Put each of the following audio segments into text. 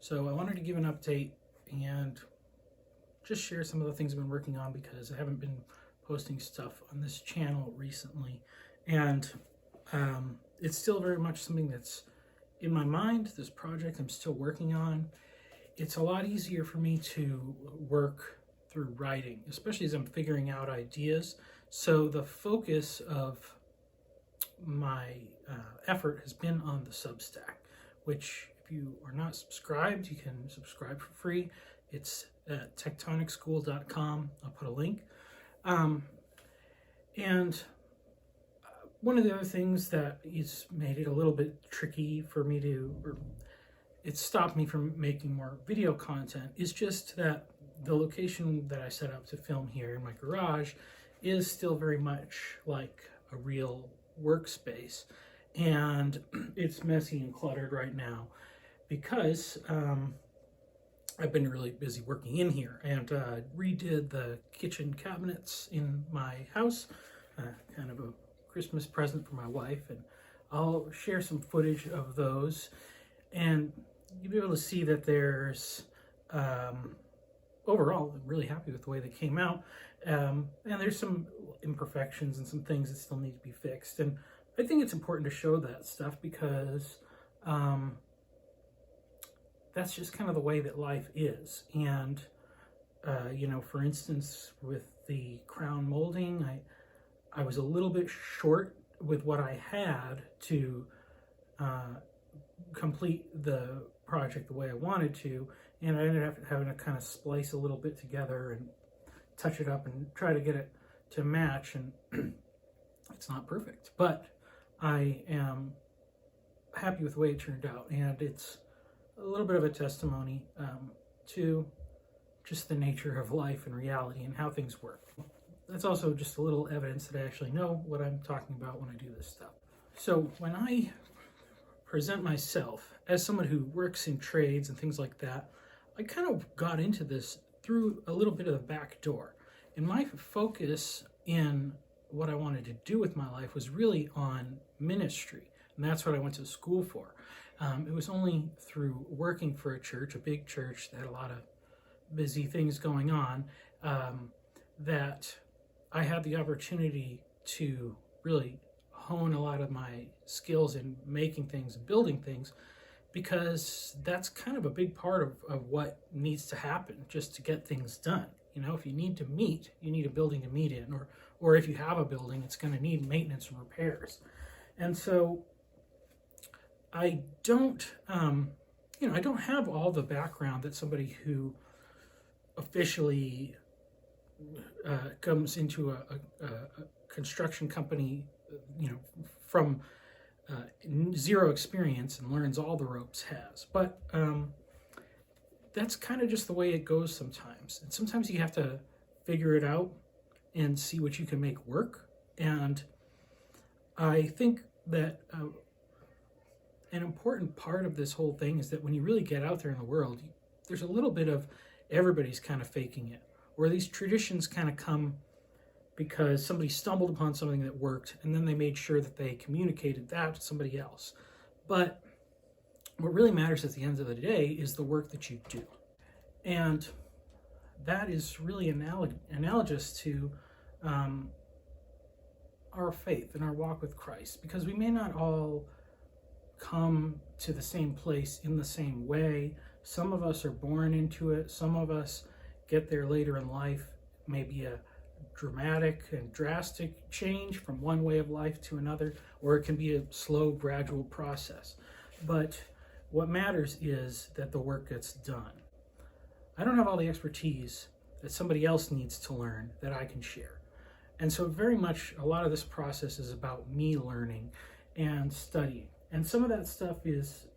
So I wanted to give an update and just share some of the things I've been working on, because I haven't been posting stuff on this channel recently, and it's still very much something that's in my mind. This project I'm still working on. It's a lot easier for me to work through writing, especially as I'm figuring out ideas. So the focus of my effort has been on the Substack, which, if you are not subscribed, you can subscribe for free. It's at techtonicschool.com. I'll put a link. And one of the other things that has made it a little bit tricky for me or it stopped me from making more video content, is just that the location that I set up to film here in my garage is still very much like a real workspace. And it's messy and cluttered right now because I've been really busy working in here, and redid the kitchen cabinets in my house, kind of a Christmas present for my wife, and I'll share some footage of those, and you'll be able to see that there's overall, I'm really happy with the way they came out, and there's some imperfections and some things that still need to be fixed, and I think it's important to show that stuff because that's just kind of the way that life is. And for instance, with the crown molding, I was a little bit short with what I had to complete the project the way I wanted to, and I ended up having to kind of splice a little bit together and touch it up and try to get it to match, and it's not perfect, but I am happy with the way it turned out, and it's a little bit of a testimony to just the nature of life and reality and how things work. That's also just a little evidence that I actually know what I'm talking about when I do this stuff. So when I present myself as someone who works in trades and things like that, I kind of got into this through a little bit of the back door. And my focus in what I wanted to do with my life was really on ministry. And that's what I went to school for. It was only through working for a church, a big church that had a lot of busy things going on, that I had the opportunity to really hone a lot of my skills in making things and building things, because that's kind of a big part of what needs to happen just to get things done. If you need to meet, you need a building to meet in, or if you have a building, it's going to need maintenance and repairs. And so I don't, I don't have all the background that somebody who officially comes into a construction company, from zero experience and learns all the ropes has. But that's kind of just the way it goes sometimes. And sometimes you have to figure it out and see what you can make work. And I think that an important part of this whole thing is that when you really get out there in the world, there's a little bit of everybody's kind of faking it, where these traditions kind of come because somebody stumbled upon something that worked, and then they made sure that they communicated that to somebody else. But what really matters at the end of the day is the work that you do. And that is really analogous to our faith and our walk with Christ, because we may not all come to the same place in the same way. Some of us are born into it. Some of us get there later in life, maybe a dramatic and drastic change from one way of life to another, or it can be a slow, gradual process. But what matters is that the work gets done. I don't have all the expertise that somebody else needs to learn that I can share. And so very much a lot of this process is about me learning and studying. And some of that stuff is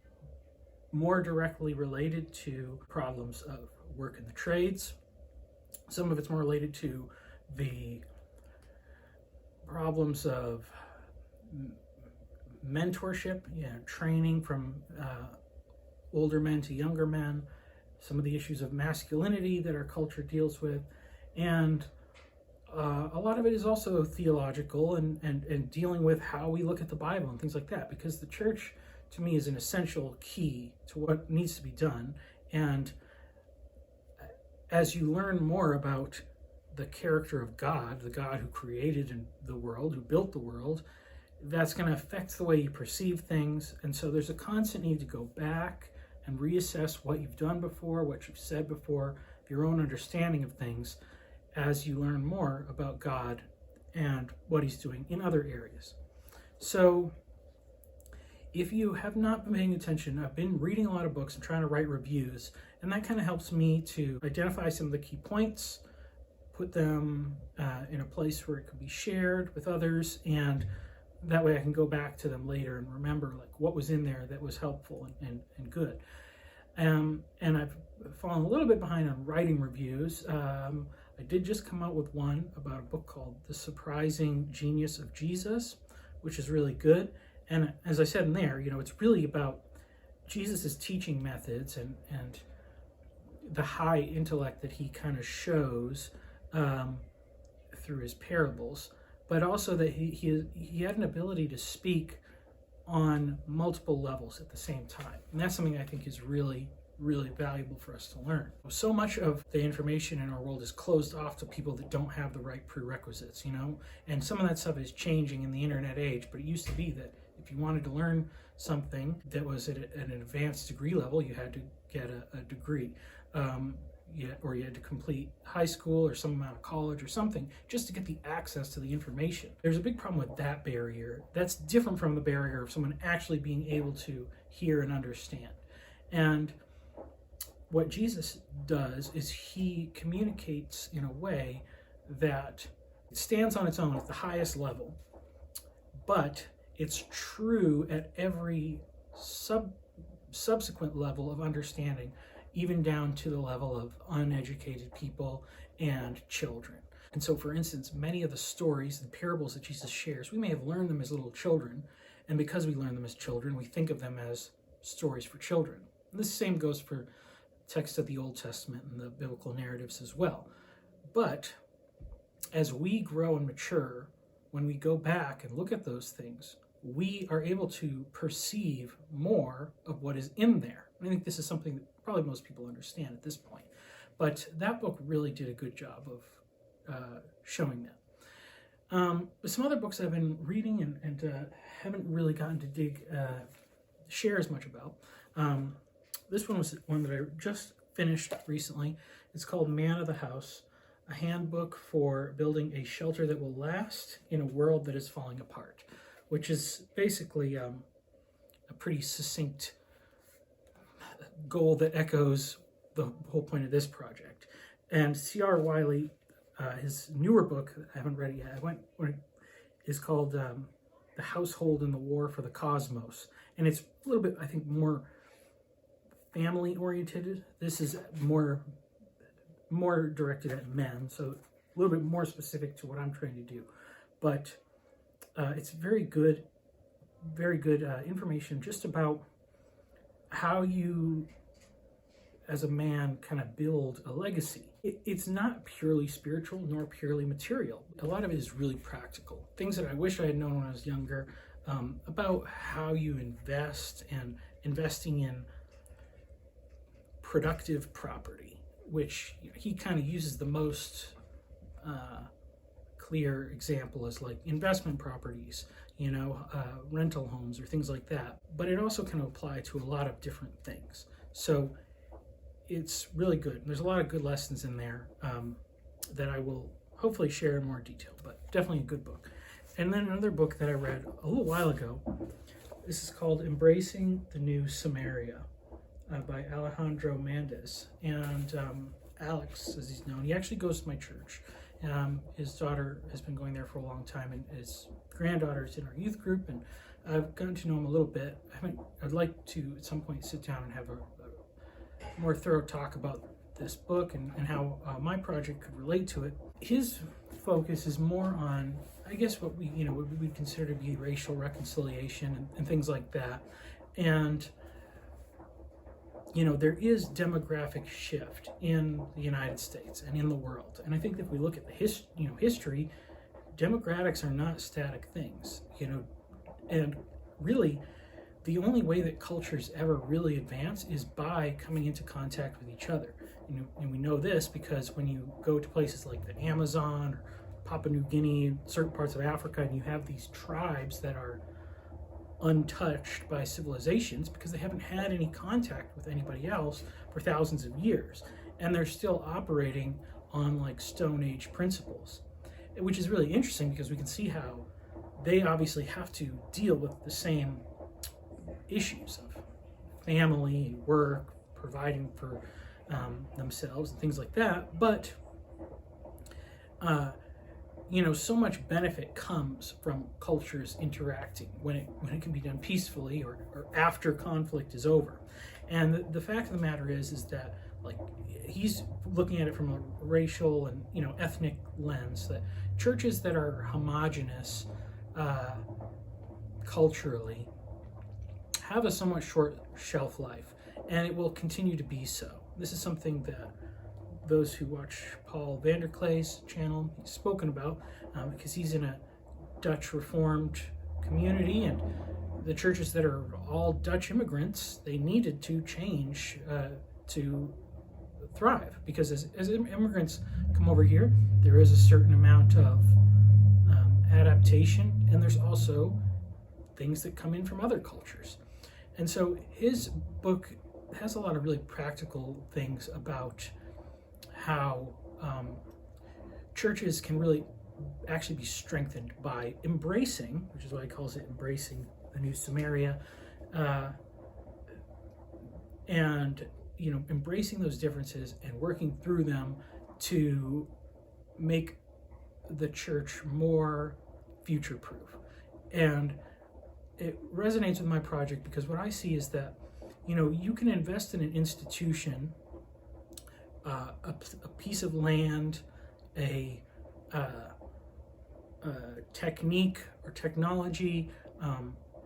more directly related to problems of work in the trades. Some of it's more related to the problems of mentorship, training from older men to younger men, some of the issues of masculinity that our culture deals with, and a lot of it is also theological and dealing with how we look at the Bible and things like that, because the church, to me, is an essential key to what needs to be done, And as you learn more about the character of God, the God who created the world, who built the world, that's going to affect the way you perceive things. And so there's a constant need to go back and reassess what you've done before, what you've said before, your own understanding of things as you learn more about God and what he's doing in other areas. So if you have not been paying attention, I've been reading a lot of books and trying to write reviews, and that kind of helps me to identify some of the key points, put them in a place where it could be shared with others, and that way I can go back to them later and remember like what was in there that was helpful and good. And I've fallen a little bit behind on writing reviews. I did just come out with one about a book called The Surprising Genius of Jesus, which is really good. And as I said in there, it's really about Jesus's teaching methods and the high intellect that he kind of shows through his parables, but also that he had an ability to speak on multiple levels at the same time. And that's something I think is really, really valuable for us to learn. So much of the information in our world is closed off to people that don't have the right prerequisites, and some of that stuff is changing in the internet age, but it used to be that if you wanted to learn something that was at an advanced degree level, you had to get a degree. Or you had to complete high school or some amount of college or something just to get the access to the information. There's a big problem with that barrier. That's different from the barrier of someone actually being able to hear and understand. And what Jesus does is he communicates in a way that stands on its own at the highest level, but it's true at every subsequent level of understanding, even down to the level of uneducated people and children. And so, for instance, many of the stories and parables that Jesus shares, we may have learned them as little children, and because we learn them as children, we think of them as stories for children. And the same goes for texts of the Old Testament and the biblical narratives as well. But as we grow and mature, when we go back and look at those things, we are able to perceive more of what is in there. I think this is something that probably most people understand at this point. But that book really did a good job of showing that. But some other books I've been reading and haven't really gotten to share as much about. This one was one that I just finished recently. It's called Man of the House, a handbook for building a shelter that will last in a world that is falling apart, which is basically a pretty succinct goal that echoes the whole point of this project. And C.R. Wiley, his newer book, I haven't read it yet, is called The Household in the War for the Cosmos. And it's a little bit, I think, more family-oriented. This is more directed at men, so a little bit more specific to what I'm trying to do. But it's very good information just about how you, as a man, kind of build a legacy. It's not purely spiritual nor purely material. A lot of it is really practical. Things that I wish I had known when I was younger about how you invest and investing in productive property, which he kind of uses the most clear example as like investment properties, rental homes or things like that. But it also can apply to a lot of different things. So it's really good. There's a lot of good lessons in there that I will hopefully share in more detail, but definitely a good book. And then another book that I read a little while ago, this is called Embracing the New Samaria by Alejandro Mendez. And Alex, as he's known, he actually goes to my church. His daughter has been going there for a long time, and his granddaughter is in our youth group, and I've gotten to know him a little bit. I'd like to at some point sit down and have a more thorough talk about this book and how my project could relate to it. His focus is more on, I guess, what we consider to be racial reconciliation and things like that. And there is demographic shift in the United States and in the world. And I think that if we look at the history, demographics are not static things, and really the only way that cultures ever really advance is by coming into contact with each other. And we know this because when you go to places like the Amazon or Papua New Guinea, certain parts of Africa, and you have these tribes that are untouched by civilizations because they haven't had any contact with anybody else for thousands of years, and they're still operating on like Stone Age principles, which is really interesting because we can see how they obviously have to deal with the same issues of family, work, providing for themselves and things like that. But so much benefit comes from cultures interacting when it can be done peacefully or after conflict is over. And the fact of the matter is that, like, he's looking at it from a racial and ethnic lens, that churches that are homogenous culturally have a somewhat short shelf life, and it will continue to be so. This is something that those who watch Paul Vanderklay's channel, he's spoken about, because he's in a Dutch Reformed community, and the churches that are all Dutch immigrants, they needed to change to thrive, because as immigrants come over here, there is a certain amount of adaptation, and there's also things that come in from other cultures. And so his book has a lot of really practical things about how churches can really actually be strengthened by embracing, which is why he calls it embracing the new Samaria, and embracing those differences and working through them to make the church more future-proof. And it resonates with my project because what I see is that you can invest in an institution, a piece of land, a technique or technology,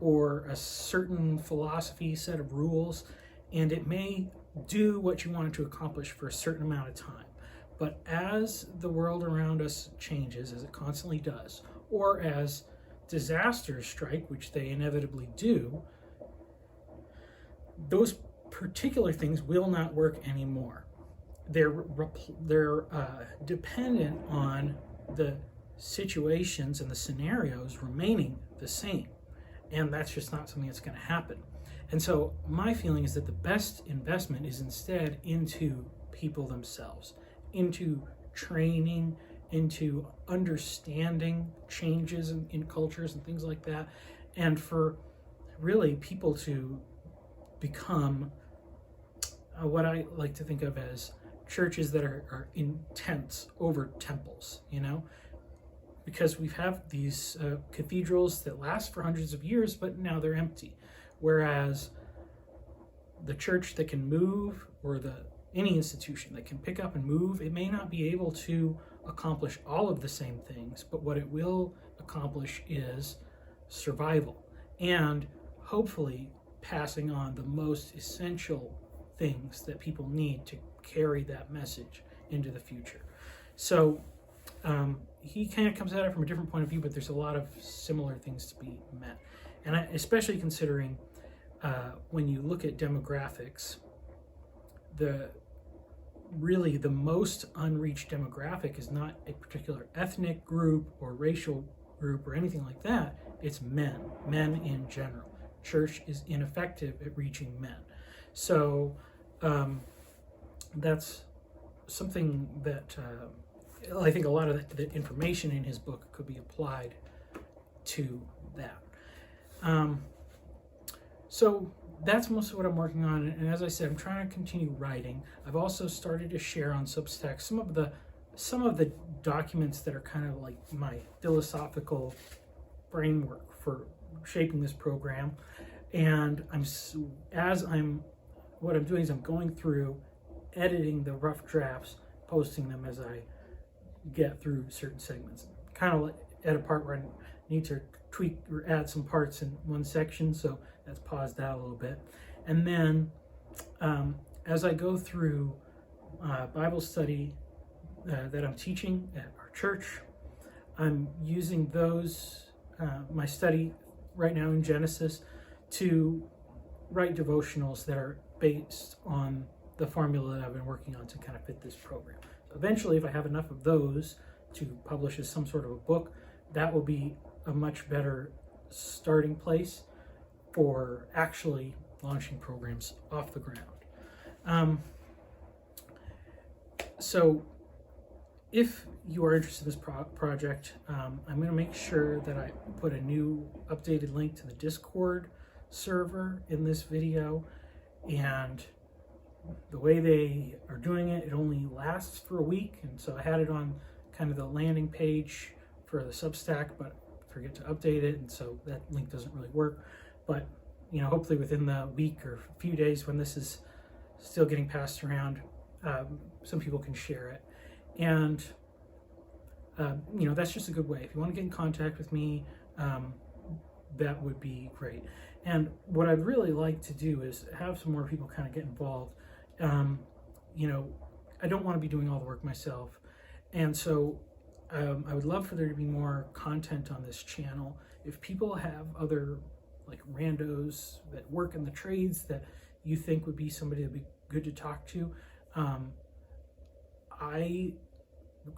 or a certain philosophy, set of rules, and it may do what you want it to accomplish for a certain amount of time. But as the world around us changes, as it constantly does, or as disasters strike, which they inevitably do, those particular things will not work anymore. They're dependent on the situations and the scenarios remaining the same, and that's just not something that's going to happen. And so my feeling is that the best investment is instead into people themselves, into training, into understanding changes in cultures and things like that, and for really people to become what I like to think of as churches that are in tents over temples, because we have these cathedrals that last for hundreds of years, but now they're empty. Whereas the church that can move, or any institution that can pick up and move, it may not be able to accomplish all of the same things, but what it will accomplish is survival and hopefully passing on the most essential things that people need to carry that message into the future. So he kind of comes at it from a different point of view, but there's a lot of similar things to be met. And especially considering when you look at demographics, the most unreached demographic is not a particular ethnic group or racial group or anything like that. It's men in general. Church is ineffective at reaching men. So that's something that I think a lot of the information in his book could be applied to that. So that's most of what I'm working on, and as I said, I'm trying to continue writing. I've also started to share on Substack some of the documents that are kind of like my philosophical framework for shaping this program. And what I'm doing is I'm going through, editing the rough drafts, posting them as I get through certain segments. Kind of at a part where I need to tweak or add some parts in one section, so that's paused out a little bit. And then as I go through Bible study that I'm teaching at our church, I'm using those, my study right now in Genesis, to write devotionals that are based on the formula that I've been working on to kind of fit this program. So eventually, if I have enough of those to publish as some sort of a book, that will be a much better starting place for actually launching programs off the ground. So if you are interested in this project, I'm going to make sure that I put a new updated link to the Discord server in this video. And the way they are doing it, it only lasts for a week. And so I had it on kind of the landing page for the Substack, but forget to update it. And so that link doesn't really work. But, hopefully within the week or a few days when this is still getting passed around, some people can share it. And, that's just a good way. If you want to get in contact with me, that would be great. And what I'd really like to do is have some more people kind of get involved. I don't want to be doing all the work myself. And so I would love for there to be more content on this channel. If people have other like randos that work in the trades that you think would be somebody that'd be good to talk to, I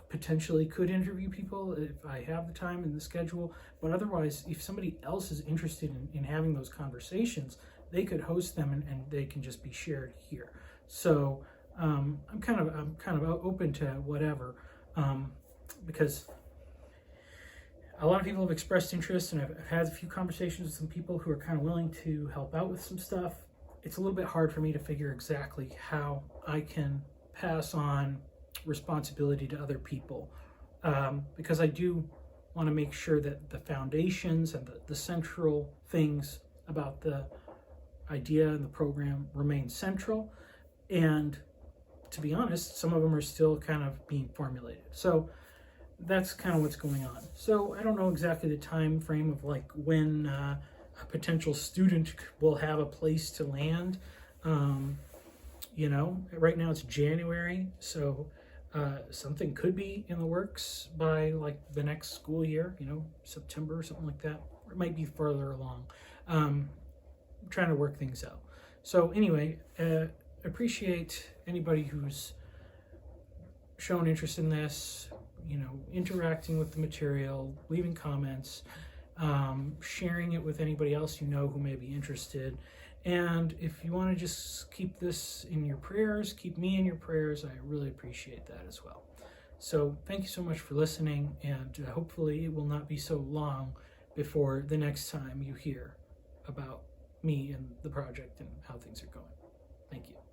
potentially could interview people if I have the time and the schedule, but otherwise, if somebody else is interested in having those conversations, they could host them and they can just be shared here. So I'm kind of open to whatever, because a lot of people have expressed interest, and I've had a few conversations with some people who are kind of willing to help out with some stuff. It's a little bit hard for me to figure exactly how I can pass on responsibility to other people, because I do want to make sure that the foundations and the central things about the idea and the program remain central. And to be honest, some of them are still kind of being formulated. So that's kind of what's going on. So I don't know exactly the time frame of like when a potential student will have a place to land. Right now it's January, so something could be in the works by like the next school year, September or something like that. Or it might be further along. I'm trying to work things out. So anyway, appreciate anybody who's shown interest in this, interacting with the material, leaving comments, sharing it with anybody else who may be interested. And if you want to just keep this in your prayers, keep me in your prayers, I really appreciate that as well. So thank you so much for listening, and hopefully it will not be so long before the next time you hear about me and the project and how things are going. Thank you.